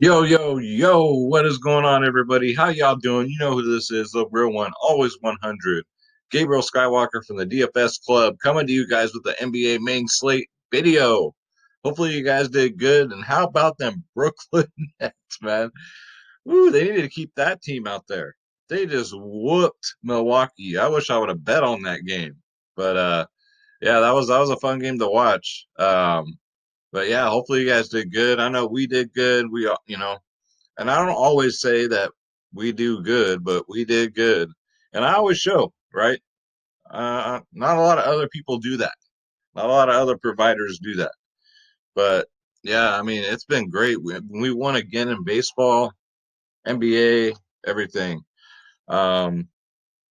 Yo, yo, yo, what is going on, everybody? How y'all doing? You know who this is, the real one, always 100. Gabriel Skywalker from the DFS Club coming to you guys with the NBA main slate video. Hopefully, you guys did good. And how about them Brooklyn Nets, man? Ooh, they needed to keep that team out there. They just whooped Milwaukee. I wish I would have bet on that game. But yeah, that was a fun game to watch. But yeah, hopefully you guys did good. I know we did good. And I don't always say that we do good, but we did good. And I always show, right? Not a lot of other people do that. Not a lot of other providers do that. But yeah, I mean, it's been great. We won again in baseball, NBA, everything. Um,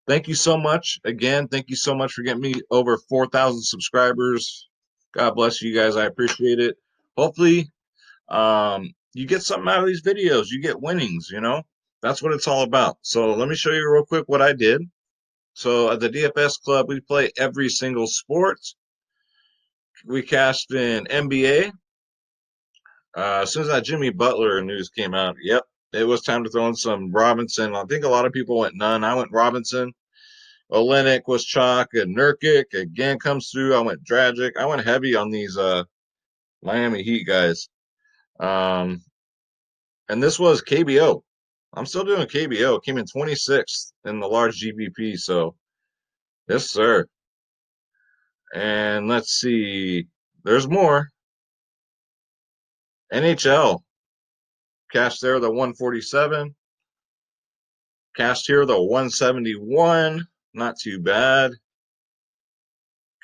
Thank you so much. Again, thank you so much for getting me over 4,000 subscribers. God bless you guys. I appreciate it. Hopefully, you get something out of these videos. You get winnings. That's what it's all about. So let me show you real quick what I did. So at the DFS Club, we play every single sport. We cashed in NBA. As soon as that Jimmy Butler news came out, yep, it was time to throw in some Robinson. I think a lot of people went none. I went Robinson. Olenek was chalk, and Nurkic again comes through. I went Dragic. I went heavy on these Miami Heat guys. Um, and this was KBO. I'm still doing KBO. Came in 26th in the large GBP. So, yes, sir. And let's see. There's more. NHL. Cash there, the 147. Cash here, the 171. Not too bad.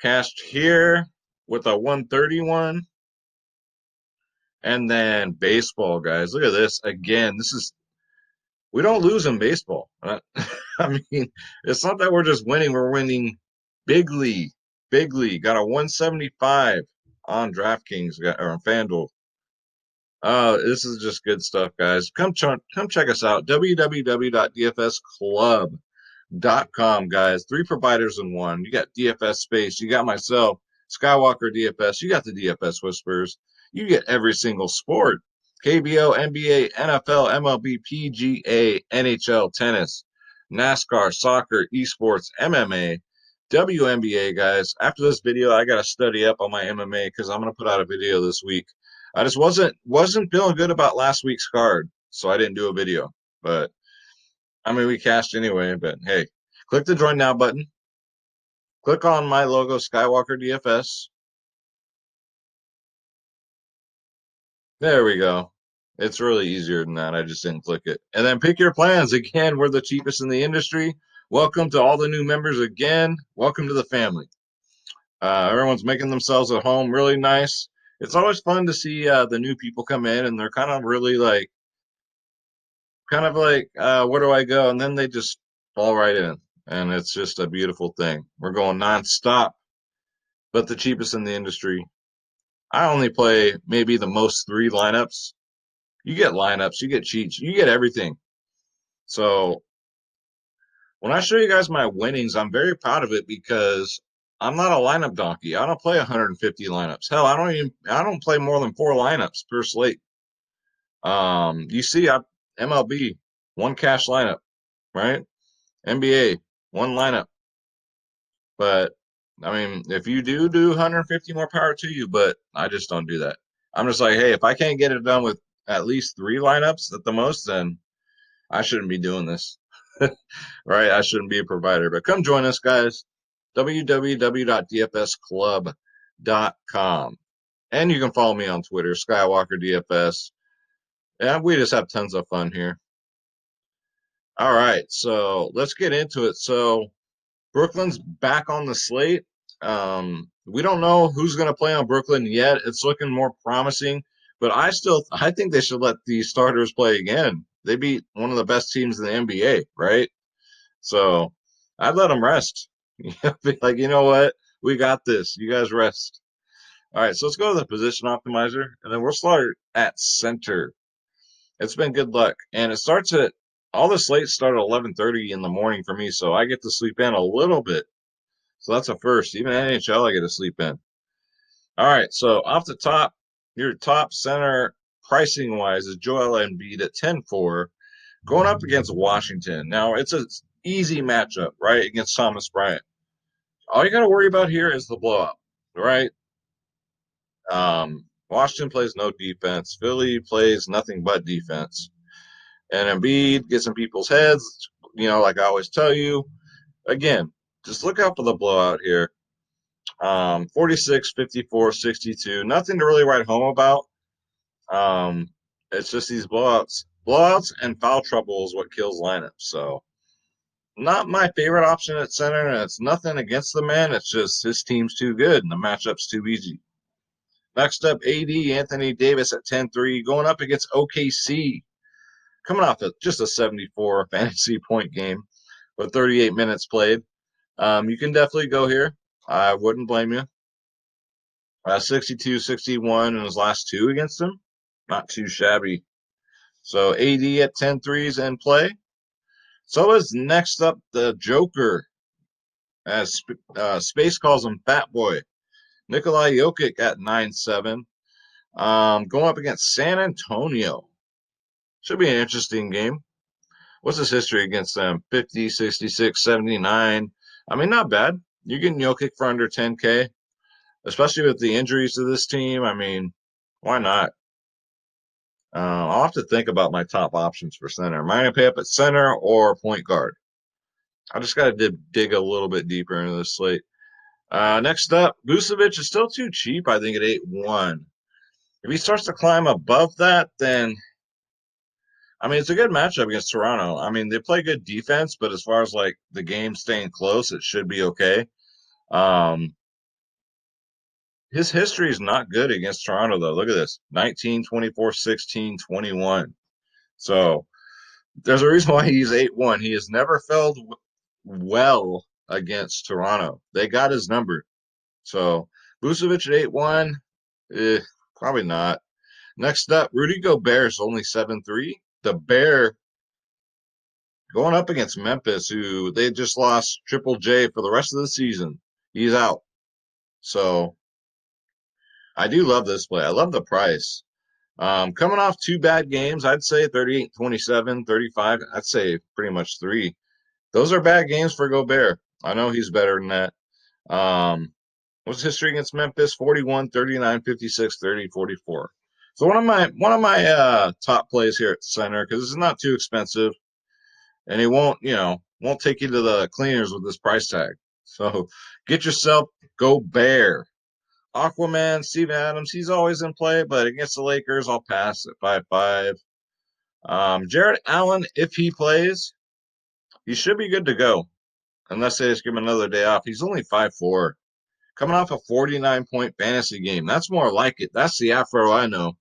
Cashed here with a 131. And then baseball, guys. Look at this. Again, we don't lose in baseball. I mean, it's not that we're just winning. We're winning bigly. Bigly. Got a 175 on DraftKings or on Fanduel. This is just good stuff, guys. Come check us out. www.dfsclub.com, guys. Three providers in one. You got DFS Space. You got myself, Skywalker DFS. You got the DFS Whispers. You get every single sport. KBO, NBA, NFL, MLB, PGA, NHL, tennis, NASCAR, soccer, esports, MMA, WNBA, guys. After this video, I got to study up on my MMA because I'm going to put out a video this week. I just wasn't feeling good about last week's card, so I didn't do a video. But I mean, we cashed anyway. But hey, click the join now button. Click on my logo, Skywalker DFS. There we go. It's really easier than that. I just didn't click it. And then pick your plans. Again, we're the cheapest in the industry. Welcome to all the new members again. Welcome to the family. Everyone's making themselves at home really nice. It's always fun to see the new people come in, and they're kind of really where do I go? And then they just fall right in. And it's just a beautiful thing. We're going nonstop, but the cheapest in the industry. I only play maybe the most three lineups. You get lineups, you get cheats, you get everything. So when I show you guys my winnings, I'm very proud of it because I'm not a lineup donkey. I don't play 150 lineups. Hell, I don't play more than four lineups per slate. You see, MLB one cash lineup, right? NBA one lineup. But I mean, if you do 150, more power to you. But I just don't do that. I'm just like, hey, if I can't get it done with at least three lineups at the most, then I shouldn't be doing this. Right? I shouldn't be a provider. But come join us, guys. www.dfsclub.com. And you can follow me on Twitter, Skywalker DFS. And we just have tons of fun here. All right, so let's get into it. So Brooklyn's back on the slate. We don't know who's going to play on Brooklyn yet. It's looking more promising, but I think they should let the starters play again. They beat one of the best teams in the NBA, right? So I'd let them rest. Be like, you know what? We got this. You guys rest. All right, so let's go to the position optimizer, and then we'll start at center. It's been good luck, and it starts at all the slates start at 11:30 in the morning for me, so I get to sleep in a little bit. So that's a first. Even NHL, I get to sleep in. All right, so off the top, your top center pricing wise is Joel Embiid at 10-4 going up against Washington. Now, it's an easy matchup, right, against Thomas Bryant. All you got to worry about here is the blowout, right? Washington plays no defense. Philly plays nothing but defense. And Embiid gets in people's heads, like I always tell you. Again, just look out for the blowout here. 46, 54, 62. Nothing to really write home about. It's just these blowouts. Blowouts and foul trouble is what kills lineups. So, not my favorite option at center, and it's nothing against the man. It's just his team's too good, and the matchup's too easy. Next up, AD Anthony Davis at 10-3, going up against OKC. Coming off of just a 74 fantasy point game with 38 minutes played. You can definitely go here. I wouldn't blame you. 62-61 in his last two against him. Not too shabby. So AD at 10-3s in play. So is next up the Joker, as Space calls him Fat Boy. Nikolai Jokic at 9-7. Going up against San Antonio. Should be an interesting game. What's his history against them? 50, 66, 79. I mean, not bad. You're getting Jokic for under 10K, especially with the injuries to this team. I mean, why not? I'll have to think about my top options for center. Am I going to pay up at center or point guard? I just got to dig a little bit deeper into this slate. Next up, Gusevich is still too cheap, I think, at 8-1. If he starts to climb above that, then I mean, it's a good matchup against Toronto. I mean, they play good defense, but as far as like the game staying close, it should be okay. His history is not good against Toronto, though. Look at this: 19, 24, 16, 21. So there's a reason why he's 8-1. He has never failed well against Toronto. They got his number. So Vucevic at 8-1, probably not. Next up, Rudy Goberts only 7-3. The Bear going up against Memphis, who they just lost Triple J for the rest of the season. He's out. So I do love this play. I love the price. Coming off two bad games, I'd say 38, 27, 35. I'd say pretty much three. Those are bad games for Gobert. I know he's better than that. What's history against Memphis? 41, 39, 56, 30, 44. So one of my top plays here at center, because this is not too expensive, and he won't take you to the cleaners with this price tag. So get yourself Gobert. Aquaman, Steve Adams, he's always in play, but against the Lakers, I'll pass at 5-5. Jarrett Allen, if he plays, he should be good to go, unless they just give him another day off. He's only 5-4. Coming off a 49-point fantasy game. That's more like it. That's the Afro I know.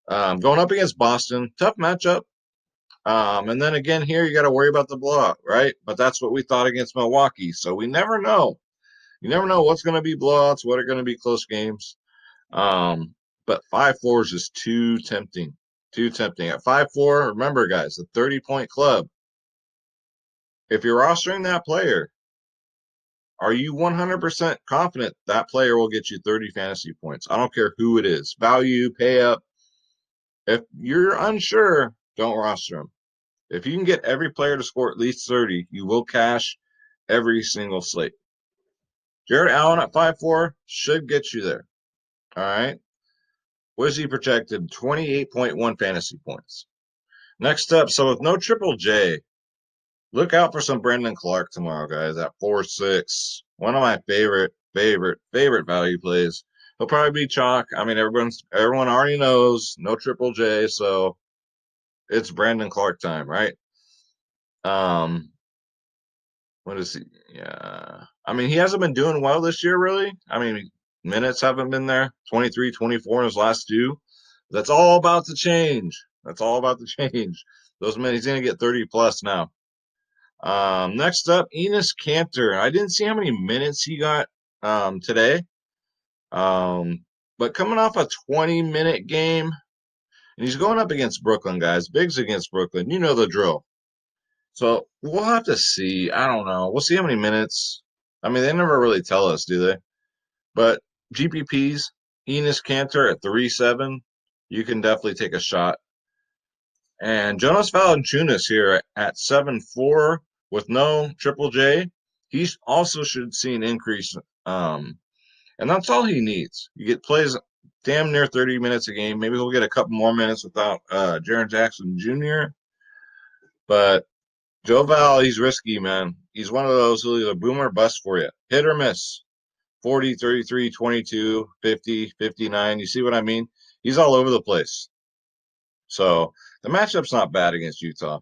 Going up against Boston, tough matchup. And then again here, you got to worry about the blowout, right? But that's what we thought against Milwaukee. So we never know. You never know what's going to be blowouts, what are going to be close games. But 5-4 is just too tempting. Too tempting. At 5-4, remember, guys, the 30-point club. If you're rostering that player, are you 100% confident that player will get you 30 fantasy points? I don't care who it is. Value, pay up. If you're unsure, don't roster him. If you can get every player to score at least 30, you will cash every single slate. Jarrett Allen at 5-4 should get you there. All right. What is he projected? 28.1 fantasy points. Next up, so with no Triple J, look out for some Brandon Clark tomorrow, guys, at 4-6. One of my favorite value plays. He'll probably be chalk. I mean, everyone already knows no Triple J, so it's Brandon Clark time, right? What is he? Yeah. I mean, he hasn't been doing well this year, really. I mean, minutes haven't been there. 23, 24 in his last two. That's all about to change. That's all about to change. Those minutes, he's going to get 30 plus now. Next up, Enes Kanter. I didn't see how many minutes he got today. But coming off a 20-minute game, and he's going up against Brooklyn, guys. Bigs against Brooklyn. You know the drill. So we'll have to see. I don't know. We'll see how many minutes. I mean, they never really tell us, do they? But GPPs, Enes Kanter at 3-7. you can definitely take a shot. And Jonas Valanciunas here at 7'4" with no Triple J. He also should see an increase. And that's all he needs. You get plays damn near 30 minutes a game. Maybe he'll get a couple more minutes without Jaren Jackson Jr. But Joe Val, he's risky, man. He's one of those who'll either boom or bust for you. Hit or miss. 40, 33, 22, 50, 59. You see what I mean? He's all over the place. So the matchup's not bad against Utah.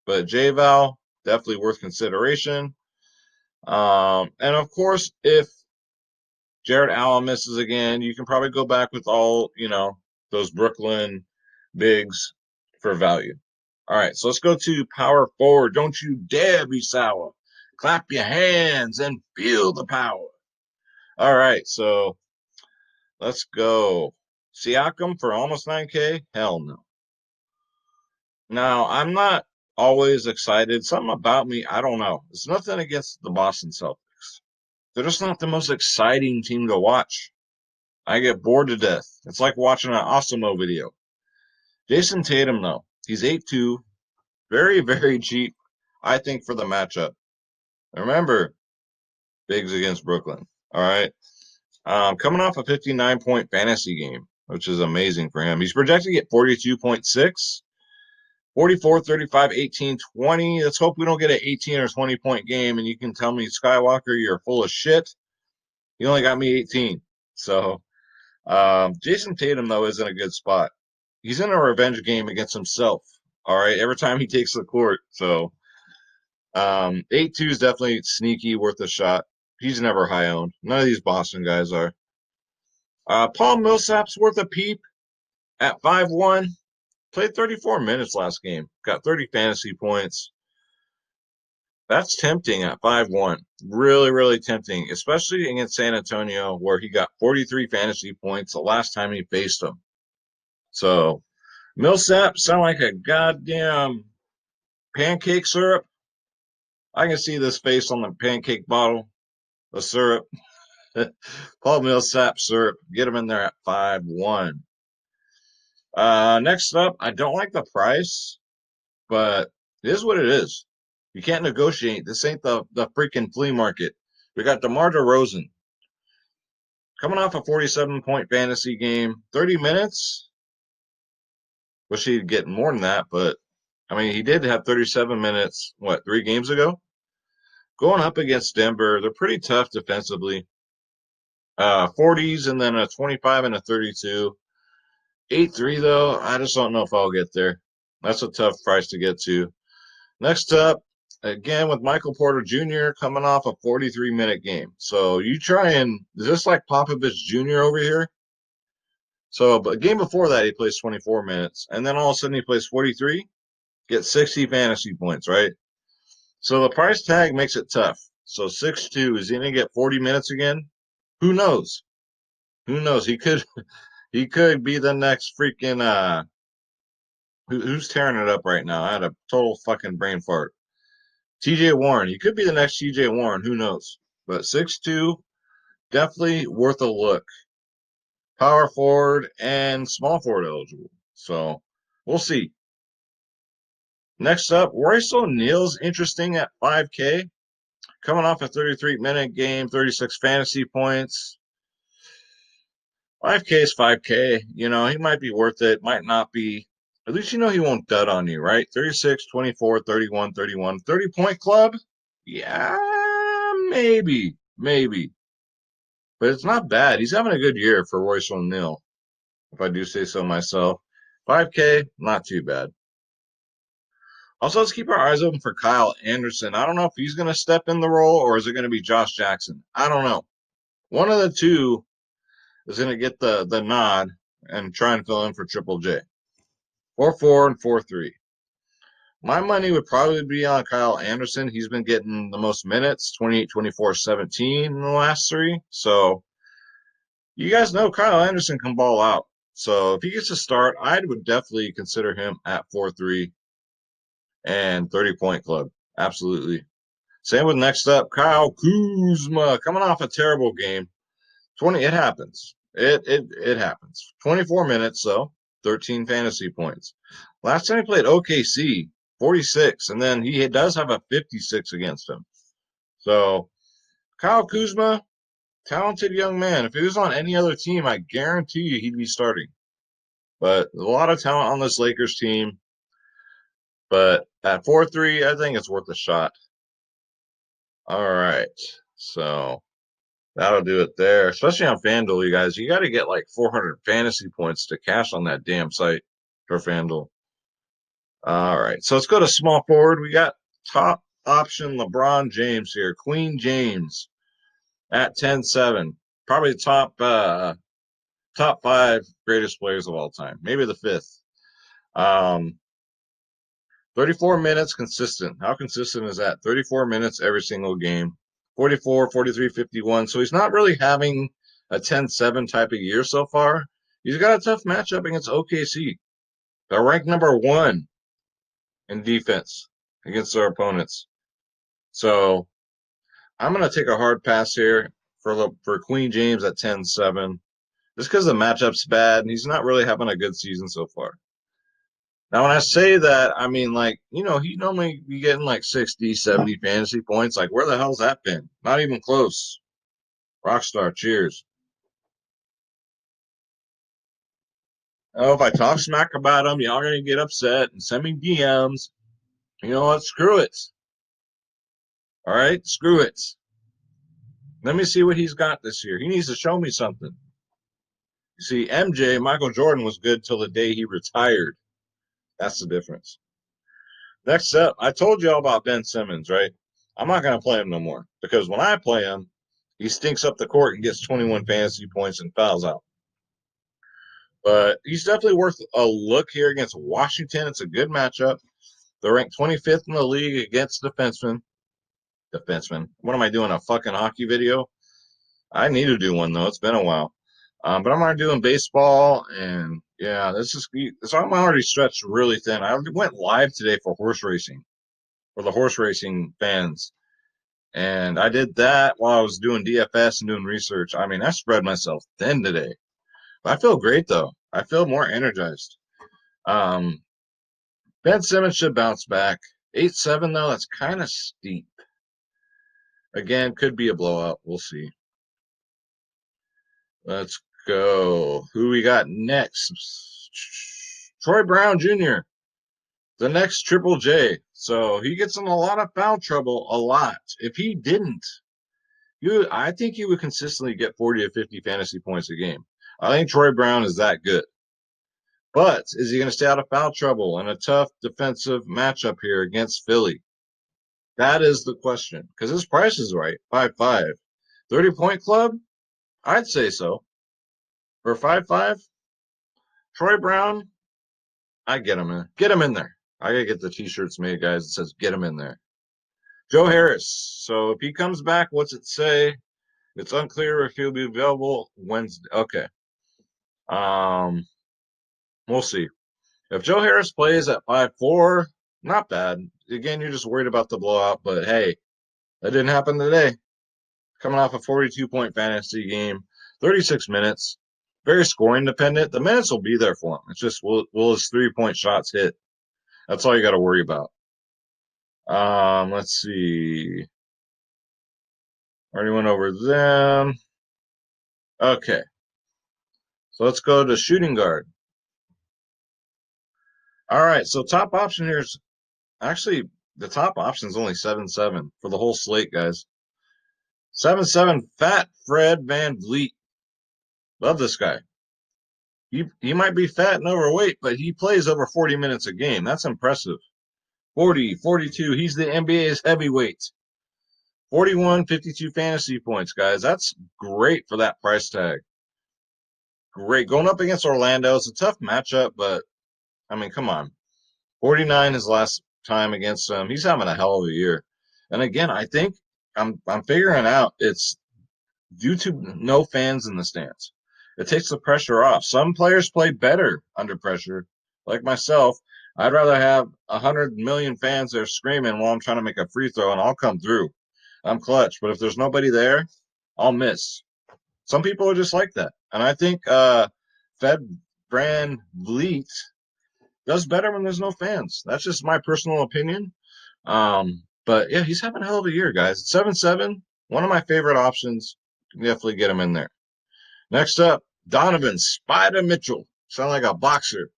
But J-Val, definitely worth consideration. And of course, if Jared Allen misses again, you can probably go back with all, those Brooklyn bigs for value. All right, so let's go to power forward. Don't you dare be sour. Clap your hands and feel the power. All right, so let's go. Siakam for almost 9K? Hell no. Now, I'm not always excited. Something about me, I don't know. It's nothing against the Boston Celtics. They're just not the most exciting team to watch. I get bored to death. It's like watching an Osimo video. Jason Tatum, though, he's 8'2", very, very cheap, I think, for the matchup. Remember, bigs against Brooklyn. All right. Coming off a 59-point fantasy game, which is amazing for him. He's projected to get 42.6, 44, 35, 18, 20. Let's hope we don't get an 18 or 20-point game, and you can tell me, Skywalker, you're full of shit. You only got me 18. So Jason Tatum, though, is in a good spot. He's in a revenge game against himself. All right, every time he takes the court. So 8-2 is definitely sneaky, worth a shot. He's never high owned. None of these Boston guys are. Paul Millsap's worth a peep at 5'1". Played 34 minutes last game. Got 30 fantasy points. That's tempting at 5'1". Really, really tempting, especially against San Antonio, where he got 43 fantasy points the last time he faced them. So Millsap sound like a goddamn pancake syrup. I can see this face on the pancake bottle of syrup. Paul Millsap syrup. Get him in there at 5'1". Next up, I don't like the price, but it is what it is. You can't negotiate. This ain't the freaking flea market. We got DeMar DeRozan coming off a 47-point fantasy game, 30 minutes. Wish he'd get more than that, but I mean, he did have 37 minutes, 3 games ago? Going up against Denver, they're pretty tough defensively. 40s and then a 25 and a 32. 8-3, though, I just don't know if I'll get there. That's a tough price to get to. Next up, again with Michael Porter Jr. coming off a 43-minute game. So you try and is this like Popovich Jr. over here? So, but game before that, he plays 24 minutes, and then all of a sudden he plays 43, gets 60 fantasy points, right? So the price tag makes it tough. So 6'2", is he going to get 40 minutes again? Who knows? Who knows? He could be the next freaking who's tearing it up right now? I had a total fucking brain fart. TJ Warren. He could be the next TJ Warren. Who knows? But 6'2", definitely worth a look. Power forward and small forward eligible. So we'll see. Next up, Royce O'Neal's interesting at 5K. Coming off a 33-minute game, 36 fantasy points. 5K is 5K. He might be worth it, might not be. At least he won't dud on you, right? 36, 24, 31, 31. 30-point club? Yeah, maybe. But it's not bad. He's having a good year for Royce O'Neal, if I do say so myself. 5K, not too bad. Also, let's keep our eyes open for Kyle Anderson. I don't know if he's going to step in the role or is it going to be Josh Jackson. I don't know. One of the two is going to get the nod and try and fill in for Triple J. 4-4 and 4-3. My money would probably be on Kyle Anderson. He's been getting the most minutes, 28, 24, 17 in the last 3. So you guys know Kyle Anderson can ball out. So if he gets a start, I would definitely consider him at 4-3 and 30-point club. Absolutely. Same with next up, Kyle Kuzma, coming off a terrible game. It happens. It happens. 24 minutes, so 13 fantasy points. Last time he played OKC, 46, and then he does have a 56 against him. So Kyle Kuzma, talented young man. If he was on any other team, I guarantee you he'd be starting. But a lot of talent on this Lakers team. But at 4-3, I think it's worth a shot. All right. So that'll do it there. Especially on FanDuel, you guys. You got to get like 400 fantasy points to cash on that damn site for FanDuel. All right. So let's go to small forward. We got top option LeBron James here. Queen James at 10-7. Probably top 5 greatest players of all time. Maybe the 5th. 34 minutes consistent. How consistent is that? 34 minutes every single game. 44, 43, 51. So he's not really having a 10-7 type of year so far. He's got a tough matchup against OKC. They're ranked number 1 in defense against their opponents. So I'm going to take a hard pass here for Queen James at 10-7. Just because the matchup's bad, and he's not really having a good season so far. Now, when I say that, I mean, like, he'd normally be getting like 60, 70 fantasy points. Like, where the hell's that been? Not even close. Rockstar, cheers. Oh, if I talk smack about him, y'all going to get upset and send me DMs. You know what? Screw it. All right? Screw it. Let me see what he's got this year. He needs to show me something. You see, MJ, Michael Jordan, was good till the day he retired. That's the difference. Next up, I told you all about Ben Simmons, right? I'm not going to play him no more because when I play him, he stinks up the court and gets 21 fantasy points and fouls out. But he's definitely worth a look here against Washington. It's a good matchup. They're ranked 25th in the league against defensemen. What am I doing? A fucking hockey video? I need to do one, though. It's been a while. But I'm already doing baseball, and yeah, I'm already stretched really thin. I went live today for horse racing, for the horse racing fans. And I did that while I was doing DFS and doing research. I mean, I spread myself thin today. But I feel great, though. I feel more energized. Ben Simmons should bounce back. 8-7, though, that's kind of steep. Again, could be a blowout. We'll see. Let's go. Who we got next? Troy Brown Jr., the next Triple J. So he gets in a lot of foul trouble, a lot. If he didn't, I think he would consistently get 40 to 50 fantasy points a game. I think Troy Brown is that good. But is he going to stay out of foul trouble in a tough defensive matchup here against Philly? That is the question. Because his price is right, 5-5. 30-point club? I'd say so. For 5-5, Troy Brown, I get him in. Get him in there. I got to get the T-shirts made, guys. It says get him in there. Joe Harris. So if he comes back, what's it say? It's unclear if he'll be available Wednesday. Okay. We'll see. If Joe Harris plays at 5-4, not bad. Again, you're just worried about the blowout, but hey, that didn't happen today. Coming off a 42-point fantasy game, 36 minutes, very scoring dependent. The minutes will be there for him. It's just will his 3-point shots hit? That's all you got to worry about. Let's see. Already went over them. Okay. So let's go to shooting guard. All right. So top option here is actually the top option is only 7-7 for the whole slate, guys. 7-7 fat Fred Van Bleet. Love this guy. He might be fat and overweight, but he plays over 40 minutes a game. That's impressive. 40, 42. He's the NBA's heavyweight. 41, 52 fantasy points, guys. That's great for that price tag. Great. Going up against Orlando, it's a tough matchup, but, I mean, come on. 49 his last time against them. He's having a hell of a year. And again, I think I'm figuring out it's due to no fans in the stands. It takes the pressure off. Some players play better under pressure, like myself. I'd rather have 100 million fans there screaming while I'm trying to make a free throw, and I'll come through. I'm clutch. But if there's nobody there, I'll miss. Some people are just like that. And I think Fred Van Bleet does better when there's no fans. That's just my personal opinion. But yeah, he's having a hell of a year, guys. 7-7, one of my favorite options. Definitely get him in there. Next up, Donovan Spider Mitchell. Sound like a boxer.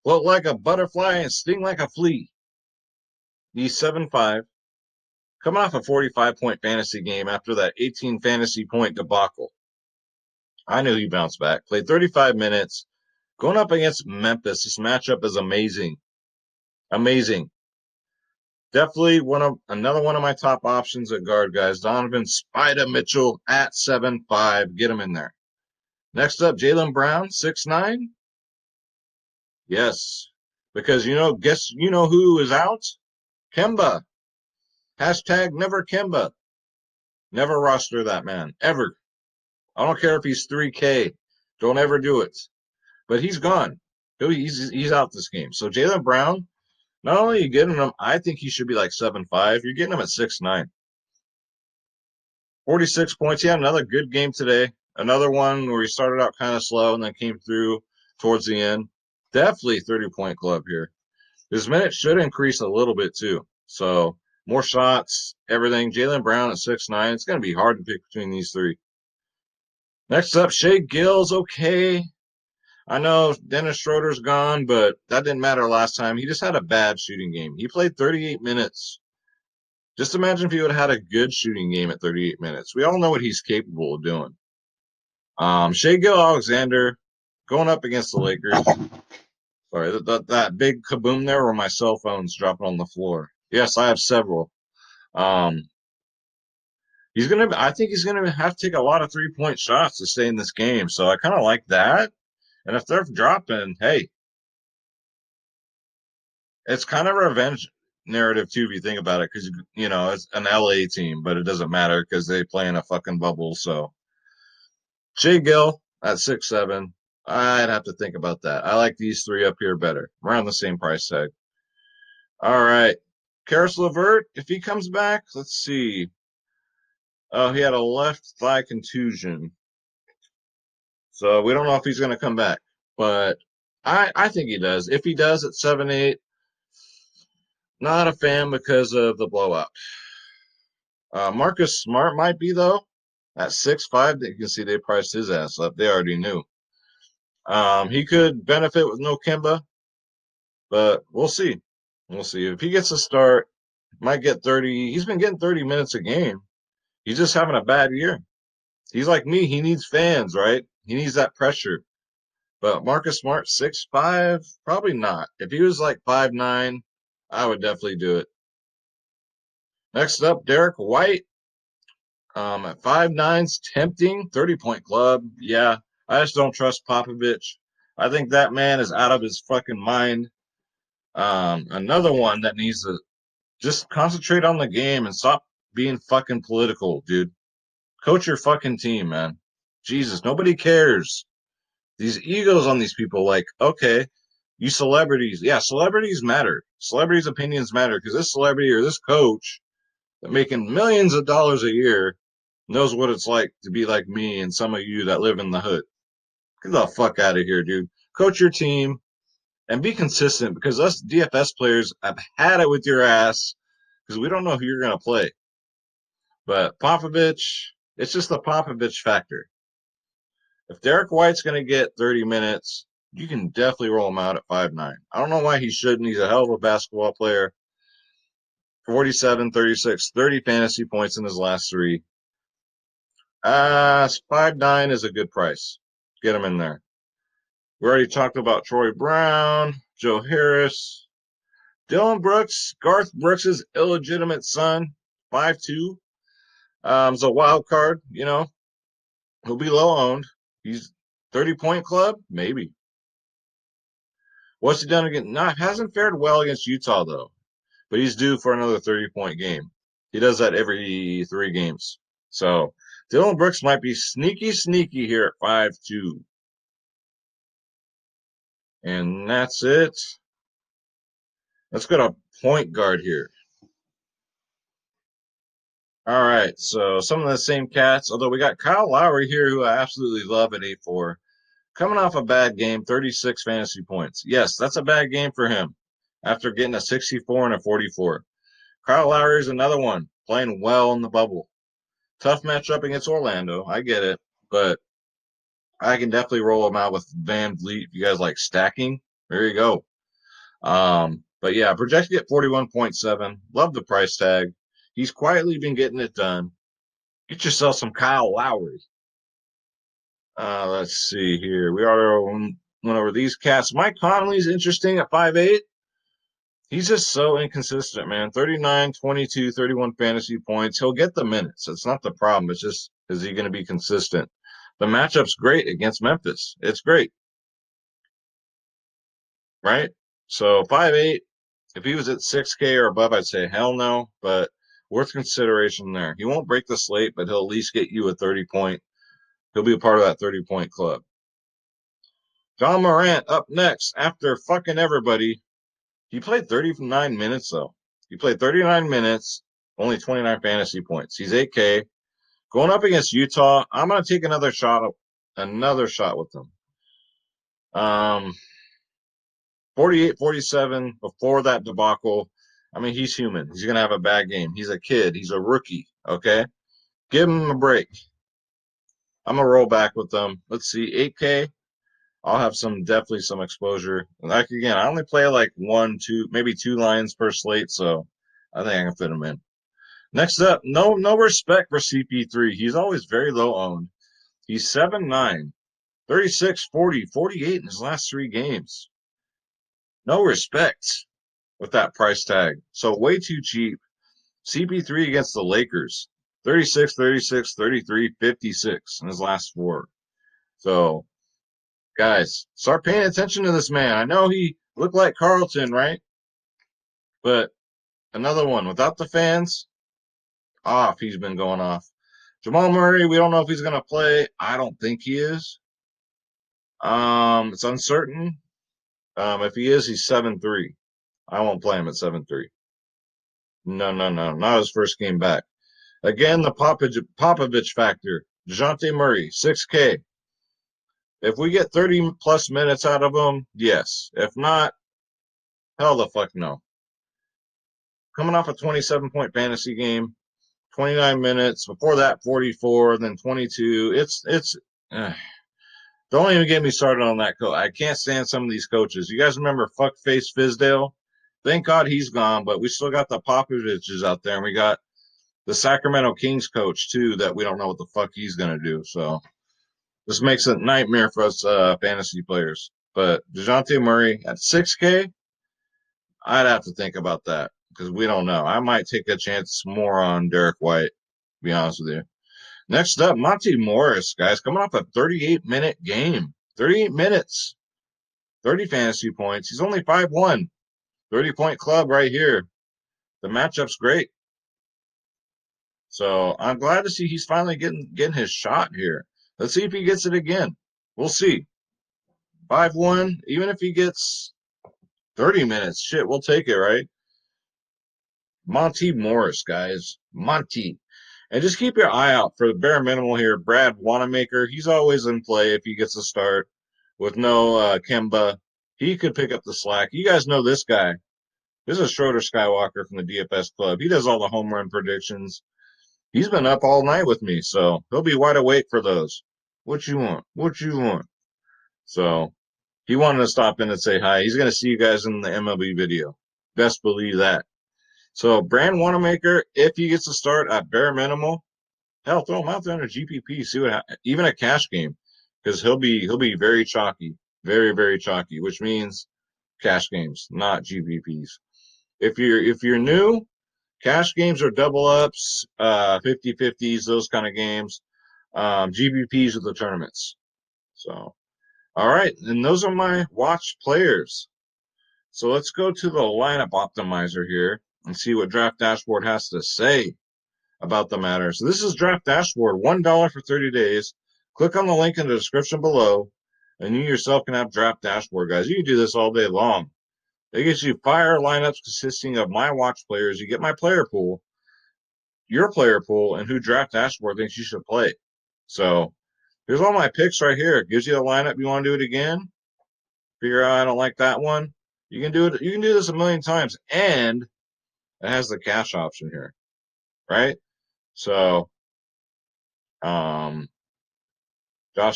Float like a butterfly and sting like a flea. He's 7-5. Coming off a 45-point fantasy game after that 18 fantasy point debacle. I knew he bounced back. Played 35 minutes. Going up against Memphis, this matchup is amazing. Amazing. Definitely another one of my top options at guard, guys. Donovan Spider Mitchell at 7-5. Get him in there. Next up, Jaylen Brown, 6'9". Yes. Because guess who is out? Kemba. Hashtag never Kemba. Never roster that man. Ever. I don't care if he's 3K. Don't ever do it. But he's gone. He's out this game. So Jaylen Brown, not only are you getting him, I think he should be like 7-5. You're getting him at 6'9". 46 points. He had another good game today. Another one where he started out kind of slow and then came through towards the end. Definitely 30-point club here. His minutes should increase a little bit too. So more shots, everything. Jaylen Brown at 6'9". It's going to be hard to pick between these three. Next up, Shaygil's okay. I know Dennis Schroeder's gone, but that didn't matter last time. He just had a bad shooting game. He played 38 minutes. Just imagine if he would have had a good shooting game at 38 minutes. We all know what he's capable of doing. Shaygil Alexander going up against the Lakers. Sorry, that big kaboom there where my cell phone's dropping on the floor. Yes, I have several. I think he's gonna have to take a lot of 3-point shots to stay in this game. So I kind of like that. And if they're dropping, hey, it's kind of a revenge narrative too if you think about it, because it's an LA team, but it doesn't matter because they play in a fucking bubble. So Shaygil at 6'7". I'd have to think about that. I like these three up here better. Around the same price tag. All right. Karis LeVert, if he comes back, let's see. Oh, he had a left thigh contusion. So we don't know if he's going to come back. But I think he does. If he does at 7-8, not a fan because of the blowout. Marcus Smart might be, though. At 6'5", you can see they priced his ass up. They already knew. He could benefit with no Kemba, but we'll see. We'll see. If he gets a start, might get 30. He's been getting 30 minutes a game. He's just having a bad year. He's like me. He needs fans, right? He needs that pressure. But Marcus Smart, 6'5", probably not. If he was like 5'9", I would definitely do it. Next up, Derek White. At 5'9", tempting, 30-point club. Yeah, I just don't trust Popovich. I think that man is out of his fucking mind. Another one that needs to just concentrate on the game and stop being fucking political, dude. Coach your fucking team, man. Jesus, nobody cares. These egos on these people, like, okay, you celebrities. Yeah, celebrities matter. Celebrities' opinions matter because this celebrity or this coach that making millions of dollars a year knows what it's like to be like me and some of you that live in the hood. Get the fuck out of here, dude. Coach your team and be consistent because us DFS players have had it with your ass because we don't know who you're going to play. But Popovich, it's just the Popovich factor. If Derek White's going to get 30 minutes, you can definitely roll him out at 5'9". I don't know why he shouldn't. He's a hell of a basketball player. 47, 36, 30 fantasy points in his last three. 5'9" is a good price. Get him in there. We already talked about Troy Brown, Joe Harris, Dylan Brooks, Garth Brooks' illegitimate son, 5'2". Is a wild card, He'll be low owned. He's 30-point club, maybe. What's he done again? Hasn't fared well against Utah though, but he's due for another 30-point game. He does that every 3 games. So Dylan Brooks might be sneaky here at 5'2". And that's it. Let's go to point guard here. All right, so some of the same cats, although we got Kyle Lowry here, who I absolutely love at 8'4". Coming off a bad game, 36 fantasy points. Yes, that's a bad game for him after getting a 64 and a 44. Kyle Lowry is another one, playing well in the bubble. Tough matchup against Orlando. I get it, but I can definitely roll him out with Van Bleet. If you guys like stacking, there you go. But yeah, projected at 41.7. Love the price tag. He's quietly been getting it done. Get yourself some Kyle Lowry. Let's see here. We already went over these cats. Mike Connolly's interesting at 5'8". He's just so inconsistent, man. 39, 22, 31 fantasy points. He'll get the minutes. It's not the problem. It's just, is he going to be consistent? The matchup's great against Memphis. It's great, right? So 5'8". If he was at 6K or above, I'd say hell no, but worth consideration there. He won't break the slate, but he'll at least get you a 30-point. He'll be a part of that 30-point club. John Morant up next after fucking everybody. He played 39 minutes, though. He played 39 minutes, only 29 fantasy points. He's 8K. Going up against Utah, I'm going to take another shot with them. 48, 47 before that debacle. I mean, he's human. He's going to have a bad game. He's a kid. He's a rookie, okay? Give him a break. I'm going to roll back with them. Let's see, 8K. I'll have definitely some exposure. Like, again, I only play like 1, 2, maybe 2 lines per slate, so I think I can fit him in. Next up, no respect for CP3. He's always very low owned. He's 7'9", 36, 40, 48 in his last 3 games. No respect with that price tag. So way too cheap. CP3 against the Lakers, 36, 36, 33, 56 in his last 4. So, guys, start paying attention to this man. I know he looked like Carlton, right? But another one without the fans, he's been going off. Jamal Murray, we don't know if he's going to play. I don't think he is. It's uncertain. If he is, he's 7'3". I won't play him at 7'3". No, not his first game back. Again, the Popovich factor. DeJounte Murray, 6K. If we get 30-plus minutes out of him, yes. If not, hell the fuck no. Coming off a 27-point fantasy game, 29 minutes. Before that, 44, then 22. Don't even get me started on that coach. I can't stand some of these coaches. You guys remember Fuckface Fizdale? Thank God he's gone, but we still got the Popoviches out there, and we got the Sacramento Kings coach, too, that we don't know what the fuck he's going to do. So this makes it a nightmare for us fantasy players. But DeJounte Murray at 6K, I'd have to think about that because we don't know. I might take a chance more on Derek White, to be honest with you. Next up, Monty Morris, guys, coming off a 38-minute game. 38 minutes, 30 fantasy points. He's only 5'1", 30-point club right here. The matchup's great. So I'm glad to see he's finally getting his shot here. Let's see if he gets it again. We'll see. 5'1", even if he gets 30 minutes, shit, we'll take it, right? Monty Morris, guys. Monty. And just keep your eye out for the bare minimal here. Brad Wanamaker, he's always in play if he gets a start with no Kemba. He could pick up the slack. You guys know this guy. This is Schroeder Skywalker from the DFS Club. He does all the home run predictions. He's been up all night with me, so he'll be wide awake for those. What you want? What you want? So he wanted to stop in and say hi. He's going to see you guys in the MLB video. Best believe that. So Brand Wanamaker, if he gets a start at bare minimal, hell, throw him out there in a GPP. See what even a cash game, because he'll be very chalky, very very chalky, which means cash games, not GPPs. If you're new, cash games are double ups, 50-50s, those kind of games. GPPs are the tournaments. So, all right, and those are my watch players. So let's go to the lineup optimizer here and see what Draft Dashboard has to say about the matter. So this is Draft Dashboard, $1 for 30 days. Click on the link in the description below, and you yourself can have Draft Dashboard, guys. You can do this all day long. It gives you fire lineups consisting of my watch players. You get my player pool, your player pool, and who Draft Dashboard thinks you should play. So Here's all my picks right here. It gives you a lineup. You want to do it again? Figure out I don't like that one. You can do it. You can do this a million times, and it has the cash option here, right? So, Josh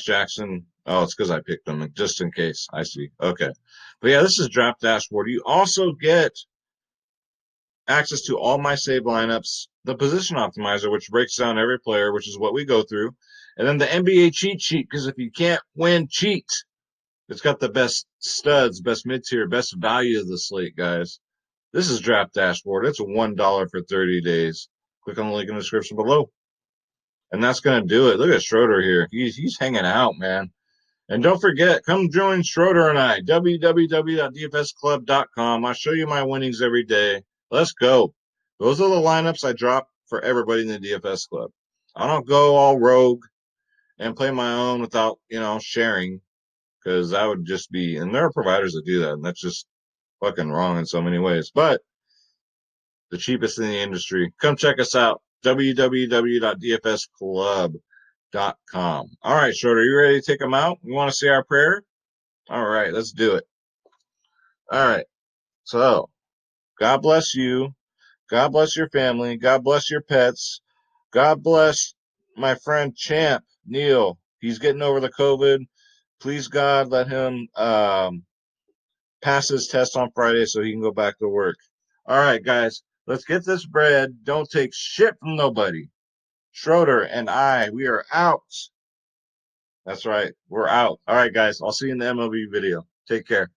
Jackson. Oh, it's because I picked them just in case. I see. Okay, but yeah, this is Draft Dashboard. You also get access to all my save lineups, the position optimizer, which breaks down every player, which is what we go through, and then the NBA cheat sheet. Because if you can't win, cheat. It's got the best studs, best mid-tier, best value of the slate, guys. This is Draft Dashboard. It's $1 for 30 days. Click on the link in the description below. And that's going to do it. Look at Schroeder here. He's hanging out, man. And don't forget, come join Schroeder and I, www.dfsclub.com. I show you my winnings every day. Let's go. Those are the lineups I drop for everybody in the DFS club. I don't go all rogue and play my own without, sharing, because that would just be, and there are providers that do that, and that's just fucking wrong in so many ways. But the cheapest in the industry. Come check us out, www.dfsclub.com. All right, Schroeder, you ready to take them out? You want to say our prayer? All right, let's do it. All right. So, God bless you. God bless your family. God bless your pets. God bless my friend Champ, Neil. He's getting over the COVID. Please, God, let him pass his test on Friday so he can go back to work. All right, guys, let's get this bread. Don't take shit from nobody. Schroeder and I, we are out. That's right. We're out. All right, guys, I'll see you in the MLB video. Take care.